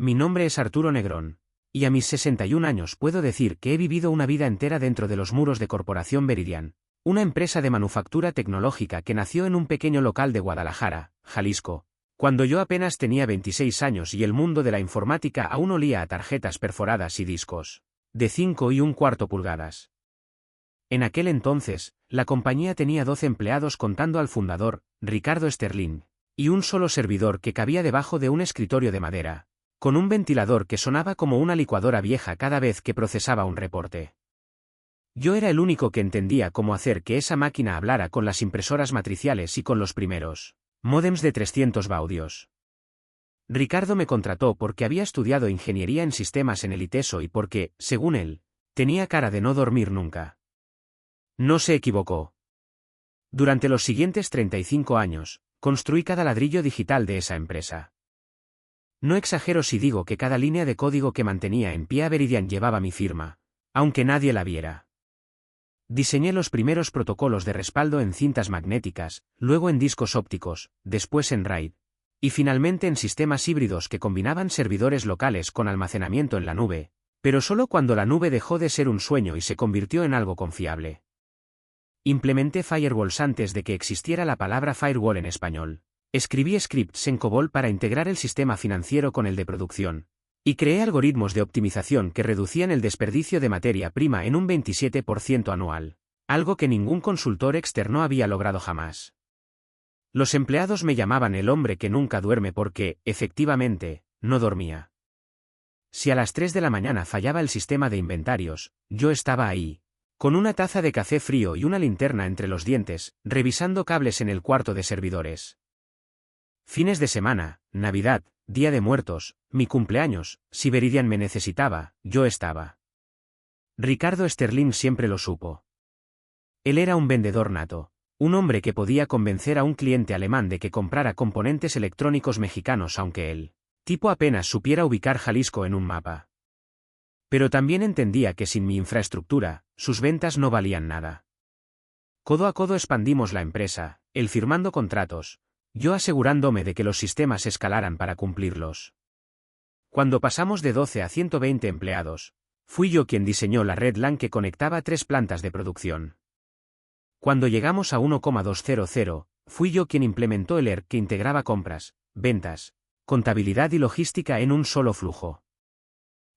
Mi nombre es Arturo Negrón. Y a mis 61 años puedo decir que he vivido una vida entera dentro de los muros de Corporación Veridian, una empresa de manufactura tecnológica que nació en un pequeño local de Guadalajara, Jalisco, cuando yo apenas tenía 26 años y el mundo de la informática aún olía a tarjetas perforadas y discos de 5,25 pulgadas. En aquel entonces, la compañía tenía 12 empleados contando al fundador, Ricardo Sterling, y un solo servidor que cabía debajo de un escritorio de madera, con un ventilador que sonaba como una licuadora vieja cada vez que procesaba un reporte. Yo era el único que entendía cómo hacer que esa máquina hablara con las impresoras matriciales y con los primeros módems de 300 baudios. Ricardo me contrató porque había estudiado ingeniería en sistemas en el ITESO y porque, según él, tenía cara de no dormir nunca. No se equivocó. Durante los siguientes 35 años, construí cada ladrillo digital de esa empresa. No exagero si digo que cada línea de código que mantenía en pie a Veridian llevaba mi firma, aunque nadie la viera. Diseñé los primeros protocolos de respaldo en cintas magnéticas, luego en discos ópticos, después en RAID, y finalmente en sistemas híbridos que combinaban servidores locales con almacenamiento en la nube, pero solo cuando la nube dejó de ser un sueño y se convirtió en algo confiable. Implementé firewalls antes de que existiera la palabra firewall en español. Escribí scripts en COBOL para integrar el sistema financiero con el de producción, y creé algoritmos de optimización que reducían el desperdicio de materia prima en un 27% anual, algo que ningún consultor externo había logrado jamás. Los empleados me llamaban el hombre que nunca duerme porque, efectivamente, no dormía. Si a las 3 de la mañana fallaba el sistema de inventarios, yo estaba ahí, con una taza de café frío y una linterna entre los dientes, revisando cables en el cuarto de servidores. Fines de semana, Navidad, Día de Muertos, mi cumpleaños, si Veridian me necesitaba, yo estaba. Ricardo Sterling siempre lo supo. Él era un vendedor nato, un hombre que podía convencer a un cliente alemán de que comprara componentes electrónicos mexicanos aunque él, tipo apenas supiera ubicar Jalisco en un mapa. Pero también entendía que sin mi infraestructura, sus ventas no valían nada. Codo a codo expandimos la empresa, él firmando contratos, yo asegurándome de que los sistemas escalaran para cumplirlos. Cuando pasamos de 12 a 120 empleados, fui yo quien diseñó la red LAN que conectaba 3 plantas de producción. Cuando llegamos a 1,200, fui yo quien implementó el ERP que integraba compras, ventas, contabilidad y logística en un solo flujo.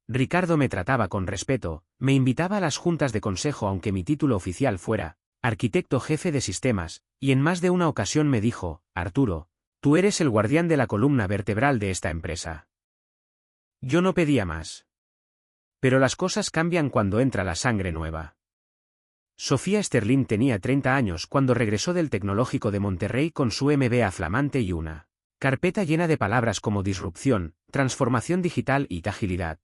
Ricardo me trataba con respeto, me invitaba a las juntas de consejo aunque mi título oficial fuera arquitecto jefe de sistemas, y en más de una ocasión me dijo, Arturo, tú eres el guardián de la columna vertebral de esta empresa. Yo no pedía más. Pero las cosas cambian cuando entra la sangre nueva. Sofía Sterling tenía 30 años cuando regresó del Tecnológico de Monterrey con su MBA flamante y una carpeta llena de palabras como disrupción, transformación digital y agilidad.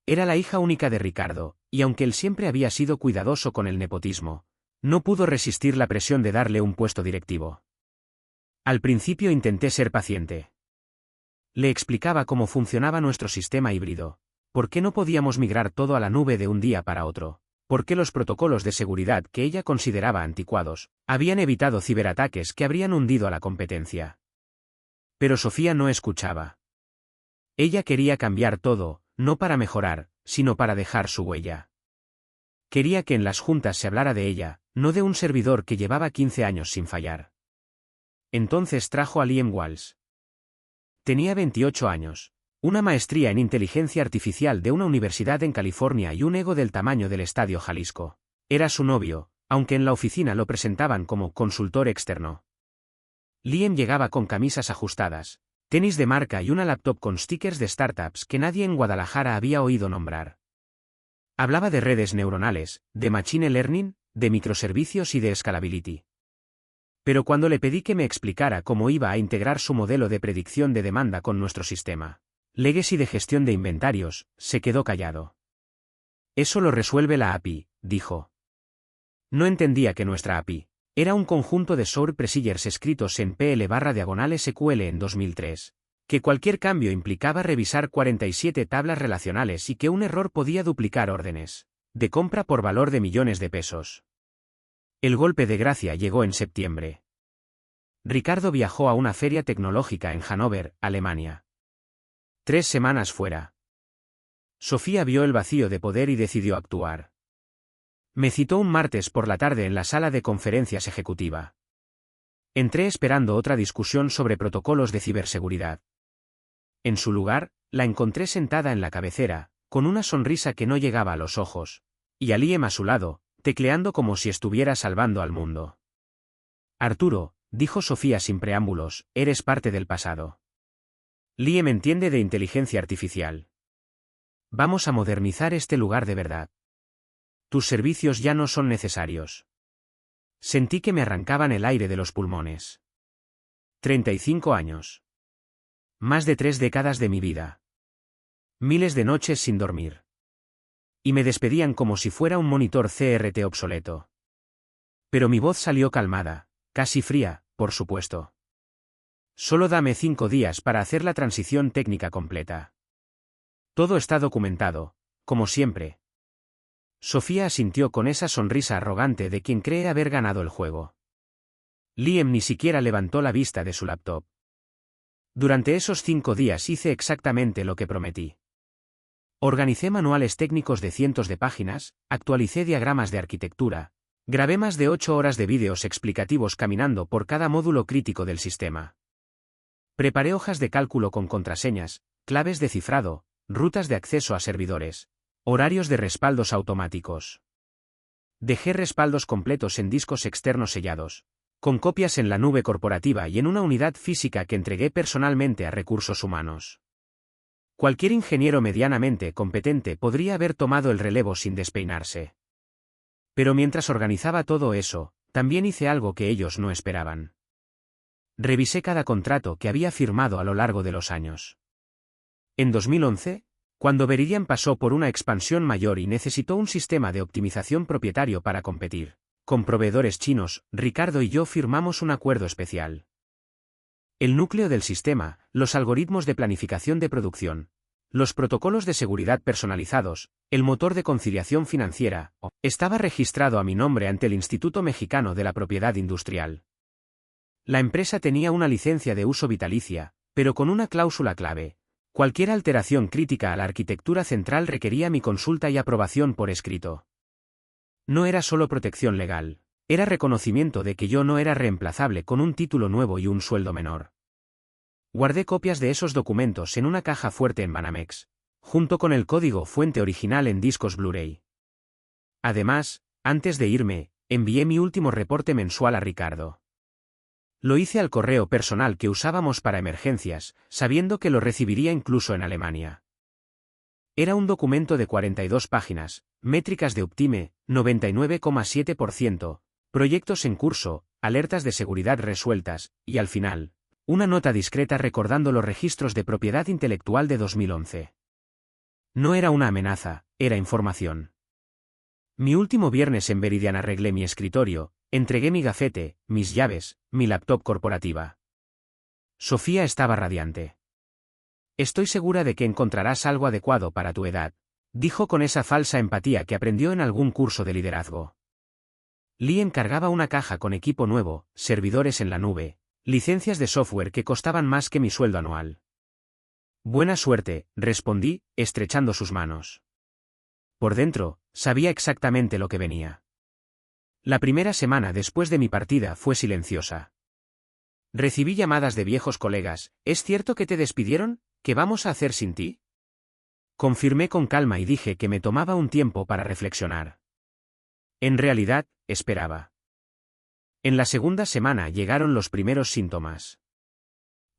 Era la hija única de Ricardo, y aunque él siempre había sido cuidadoso con el nepotismo, no pudo resistir la presión de darle un puesto directivo. Al principio intenté ser paciente. Le explicaba cómo funcionaba nuestro sistema híbrido, por qué no podíamos migrar todo a la nube de un día para otro, por qué los protocolos de seguridad que ella consideraba anticuados habían evitado ciberataques que habrían hundido a la competencia. Pero Sofía no escuchaba. Ella quería cambiar todo, no para mejorar, sino para dejar su huella. Quería que en las juntas se hablara de ella, no de un servidor que llevaba 15 años sin fallar. Entonces trajo a Liam Walsh. Tenía 28 años, una maestría en inteligencia artificial de una universidad en California y un ego del tamaño del Estadio Jalisco. Era su novio, aunque en la oficina lo presentaban como consultor externo. Liam llegaba con camisas ajustadas, tenis de marca y una laptop con stickers de startups que nadie en Guadalajara había oído nombrar. Hablaba de redes neuronales, de machine learning, de microservicios y de scalability. Pero cuando le pedí que me explicara cómo iba a integrar su modelo de predicción de demanda con nuestro sistema legacy de gestión de inventarios, se quedó callado. Eso lo resuelve la API, dijo. No entendía que nuestra API era un conjunto de source procedures escritos en PL/SQL en 2003. Que cualquier cambio implicaba revisar 47 tablas relacionales y que un error podía duplicar órdenes de compra por valor de millones de pesos. El golpe de gracia llegó en septiembre. Ricardo viajó a una feria tecnológica en Hannover, Alemania. 3 semanas fuera. Sofía vio el vacío de poder y decidió actuar. Me citó un martes por la tarde en la sala de conferencias ejecutiva. Entré esperando otra discusión sobre protocolos de ciberseguridad. En su lugar, la encontré sentada en la cabecera, con una sonrisa que no llegaba a los ojos, y a Liam a su lado, tecleando como si estuviera salvando al mundo. Arturo, dijo Sofía sin preámbulos, eres parte del pasado. Liam entiende de inteligencia artificial. Vamos a modernizar este lugar de verdad. Tus servicios ya no son necesarios. Sentí que me arrancaban el aire de los pulmones. 35 años. Más de 3 décadas de mi vida. Miles de noches sin dormir. Y me despedían como si fuera un monitor CRT obsoleto. Pero mi voz salió calmada, casi fría, por supuesto. Solo dame 5 días para hacer la transición técnica completa. Todo está documentado, como siempre. Sofía asintió con esa sonrisa arrogante de quien cree haber ganado el juego. Liam ni siquiera levantó la vista de su laptop. Durante esos 5 días hice exactamente lo que prometí. Organicé manuales técnicos de cientos de páginas, actualicé diagramas de arquitectura, grabé más de 8 horas de vídeos explicativos caminando por cada módulo crítico del sistema. Preparé hojas de cálculo con contraseñas, claves de cifrado, rutas de acceso a servidores, horarios de respaldos automáticos. Dejé respaldos completos en discos externos sellados, con copias en la nube corporativa y en una unidad física que entregué personalmente a recursos humanos. Cualquier ingeniero medianamente competente podría haber tomado el relevo sin despeinarse. Pero mientras organizaba todo eso, también hice algo que ellos no esperaban. Revisé cada contrato que había firmado a lo largo de los años. En 2011, cuando Veridian pasó por una expansión mayor y necesitó un sistema de optimización propietario para competir con proveedores chinos, Ricardo y yo firmamos un acuerdo especial. El núcleo del sistema, los algoritmos de planificación de producción, los protocolos de seguridad personalizados, el motor de conciliación financiera, estaba registrado a mi nombre ante el Instituto Mexicano de la Propiedad Industrial. La empresa tenía una licencia de uso vitalicia, pero con una cláusula clave. Cualquier alteración crítica a la arquitectura central requería mi consulta y aprobación por escrito. No era solo protección legal, era reconocimiento de que yo no era reemplazable con un título nuevo y un sueldo menor. Guardé copias de esos documentos en una caja fuerte en Banamex, junto con el código fuente original en discos Blu-ray. Además, antes de irme, envié mi último reporte mensual a Ricardo. Lo hice al correo personal que usábamos para emergencias, sabiendo que lo recibiría incluso en Alemania. Era un documento de 42 páginas, métricas de Optime, 99,7%, proyectos en curso, alertas de seguridad resueltas, y al final, una nota discreta recordando los registros de propiedad intelectual de 2011. No era una amenaza, era información. Mi último viernes en Veridian arreglé mi escritorio, entregué mi gafete, mis llaves, mi laptop corporativa. Sofía estaba radiante. Estoy segura de que encontrarás algo adecuado para tu edad, dijo con esa falsa empatía que aprendió en algún curso de liderazgo. Liam cargaba una caja con equipo nuevo, servidores en la nube, licencias de software que costaban más que mi sueldo anual. Buena suerte, respondí, estrechando sus manos. Por dentro, sabía exactamente lo que venía. La primera semana después de mi partida fue silenciosa. Recibí llamadas de viejos colegas, ¿es cierto que te despidieron? ¿Qué vamos a hacer sin ti? Confirmé con calma y dije que me tomaba un tiempo para reflexionar. En realidad, esperaba. En la segunda semana llegaron los primeros síntomas.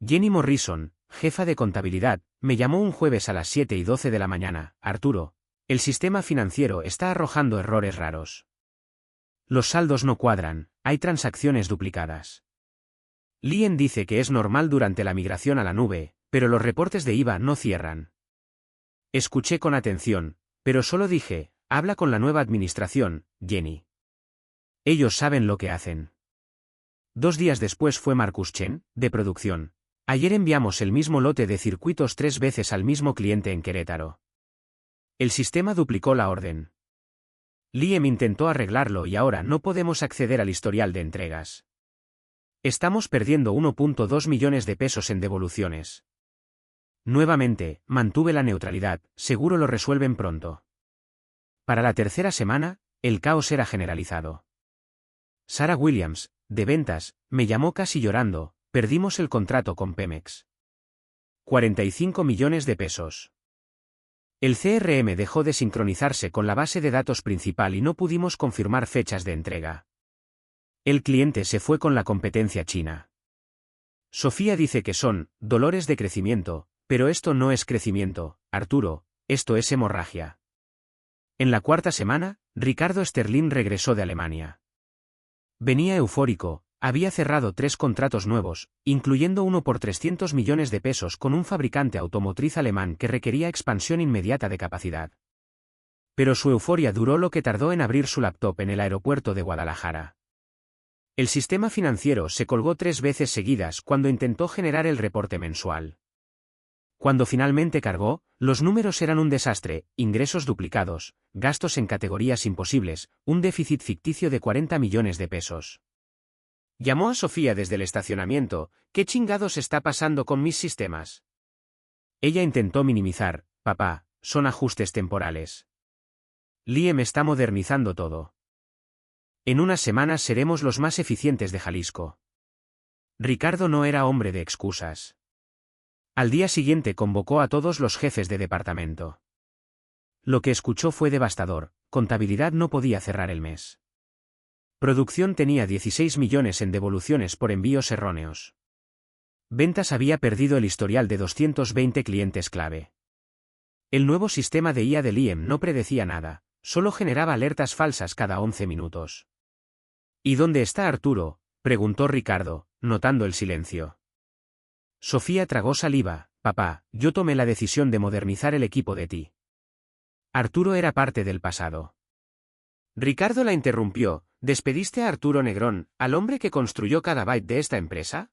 Jenny Morrison, jefa de contabilidad, me llamó un jueves a las 7:12 de la mañana. Arturo, el sistema financiero está arrojando errores raros. Los saldos no cuadran, hay transacciones duplicadas. Liam dice que es normal durante la migración a la nube, pero los reportes de IVA no cierran. Escuché con atención, pero solo dije, habla con la nueva administración, Jenny. Ellos saben lo que hacen. 2 días después fue Marcus Chen, de producción. Ayer enviamos el mismo lote de circuitos 3 veces al mismo cliente en Querétaro. El sistema duplicó la orden. Liam intentó arreglarlo y ahora no podemos acceder al historial de entregas. Estamos perdiendo 1.2 millones de pesos en devoluciones. Nuevamente, mantuve la neutralidad, seguro lo resuelven pronto. Para la tercera semana, el caos era generalizado. Sarah Williams, de ventas, me llamó casi llorando, perdimos el contrato con Pemex. 45 millones de pesos. El CRM dejó de sincronizarse con la base de datos principal y no pudimos confirmar fechas de entrega. El cliente se fue con la competencia china. Sofía dice que son dolores de crecimiento, pero esto no es crecimiento, Arturo, esto es hemorragia. En la cuarta semana, Ricardo Sterling regresó de Alemania. Venía eufórico, había cerrado 3 contratos nuevos, incluyendo uno por 300 millones de pesos con un fabricante automotriz alemán que requería expansión inmediata de capacidad. Pero su euforia duró lo que tardó en abrir su laptop en el aeropuerto de Guadalajara. El sistema financiero se colgó 3 veces seguidas cuando intentó generar el reporte mensual. Cuando finalmente cargó, los números eran un desastre, ingresos duplicados, gastos en categorías imposibles, un déficit ficticio de 40 millones de pesos. Llamó a Sofía desde el estacionamiento, ¿qué chingados está pasando con mis sistemas? Ella intentó minimizar, papá, son ajustes temporales. Liam está modernizando todo. En unas semanas seremos los más eficientes de Jalisco. Ricardo no era hombre de excusas. Al día siguiente convocó a todos los jefes de departamento. Lo que escuchó fue devastador, contabilidad no podía cerrar el mes. Producción tenía 16 millones en devoluciones por envíos erróneos. Ventas había perdido el historial de 220 clientes clave. El nuevo sistema de IA de Liam no predecía nada, solo generaba alertas falsas cada 11 minutos. ¿Y dónde está Arturo?, preguntó Ricardo, notando el silencio. Sofía tragó saliva, papá, yo tomé la decisión de modernizar el equipo de ti. Arturo era parte del pasado. Ricardo la interrumpió, ¿despediste a Arturo Negrón, al hombre que construyó cada byte de esta empresa?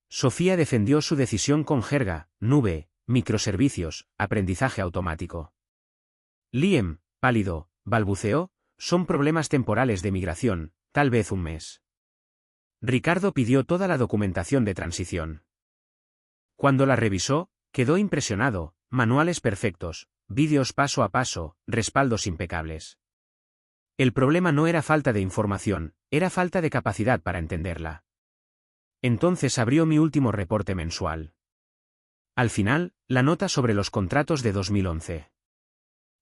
Sofía defendió su decisión con jerga, nube, microservicios, aprendizaje automático. Liam, pálido, balbuceó, son problemas temporales de migración, tal vez un mes. Ricardo pidió toda la documentación de transición. Cuando la revisó, quedó impresionado, manuales perfectos, vídeos paso a paso, respaldos impecables. El problema no era falta de información, era falta de capacidad para entenderla. Entonces abrió mi último reporte mensual. Al final, la nota sobre los contratos de 2011.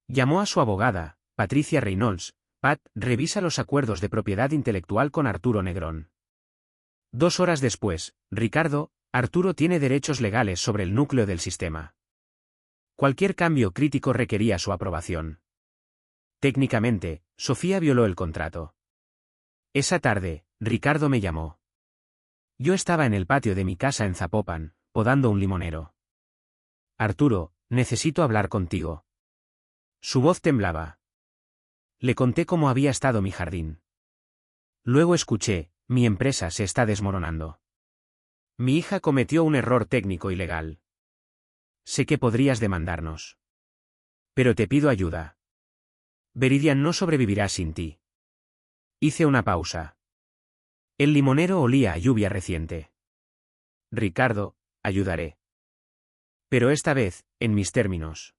Llamó a su abogada, Patricia Reynolds. Pat, revisa los acuerdos de propiedad intelectual con Arturo Negrón. 2 horas después, Ricardo, Arturo tiene derechos legales sobre el núcleo del sistema. Cualquier cambio crítico requería su aprobación. Técnicamente, Sofía violó el contrato. Esa tarde, Ricardo me llamó. Yo estaba en el patio de mi casa en Zapopan, podando un limonero. Arturo, necesito hablar contigo. Su voz temblaba. Le conté cómo había estado mi jardín. Luego escuché, mi empresa se está desmoronando. Mi hija cometió un error técnico y legal. Sé que podrías demandarnos. Pero te pido ayuda. Veridian no sobrevivirá sin ti. Hice una pausa. El limonero olía a lluvia reciente. Ricardo, ayudaré. Pero esta vez, en mis términos.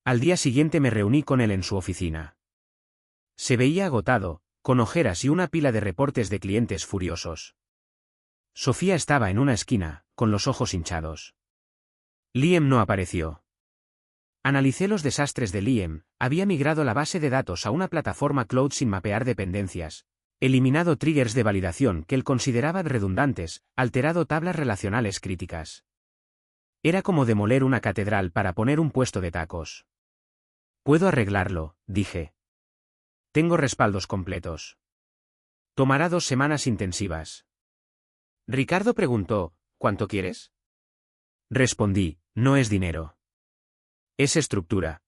Al día siguiente me reuní con él en su oficina. Se veía agotado, con ojeras y una pila de reportes de clientes furiosos. Sofía estaba en una esquina, con los ojos hinchados. Liam no apareció. Analicé los desastres de Liam, había migrado la base de datos a una plataforma cloud sin mapear dependencias, eliminado triggers de validación que él consideraba redundantes, alterado tablas relacionales críticas. Era como demoler una catedral para poner un puesto de tacos. Puedo arreglarlo, dije. Tengo respaldos completos. Tomará 2 semanas intensivas. Ricardo preguntó, ¿cuánto quieres? Respondí, no es dinero. Es estructura.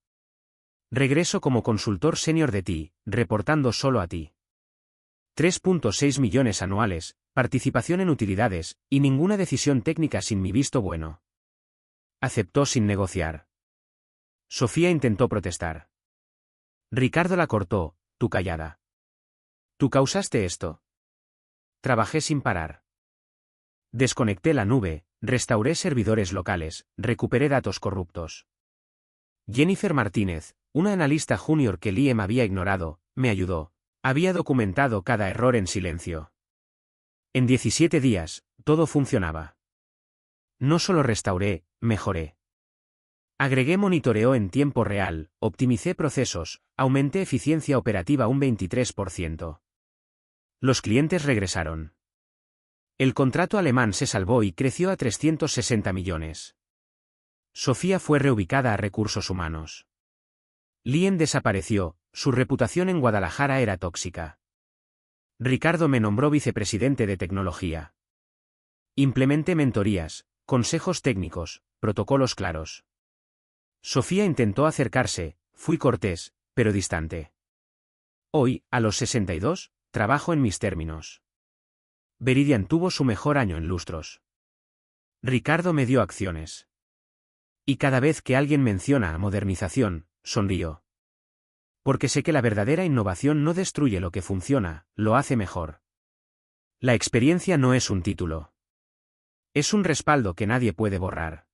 Regreso como consultor senior de ti, reportando solo a ti. 3.6 millones anuales, participación en utilidades, y ninguna decisión técnica sin mi visto bueno. Aceptó sin negociar. Sofía intentó protestar. Ricardo la cortó, tú callada. Tú causaste esto. Trabajé sin parar. Desconecté la nube, Restauré servidores locales, recuperé datos corruptos. Jennifer Martínez, una analista junior que Liam había ignorado, me ayudó. Había documentado cada error en silencio. En 17 días, todo funcionaba. No solo restauré, mejoré. Agregué monitoreo en tiempo real, optimicé procesos, aumenté eficiencia operativa un 23%. Los clientes regresaron. El contrato alemán se salvó y creció a 360 millones. Sofía fue reubicada a recursos humanos. Liam desapareció, su reputación en Guadalajara era tóxica. Ricardo me nombró vicepresidente de tecnología. Implementé mentorías, consejos técnicos, protocolos claros. Sofía intentó acercarse, fui cortés, pero distante. Hoy, a los 62, trabajo en mis términos. Veridian tuvo su mejor año en lustros. Ricardo me dio acciones. Y cada vez que alguien menciona modernización, sonrío. Porque sé que la verdadera innovación no destruye lo que funciona, lo hace mejor. La experiencia no es un título. Es un respaldo que nadie puede borrar.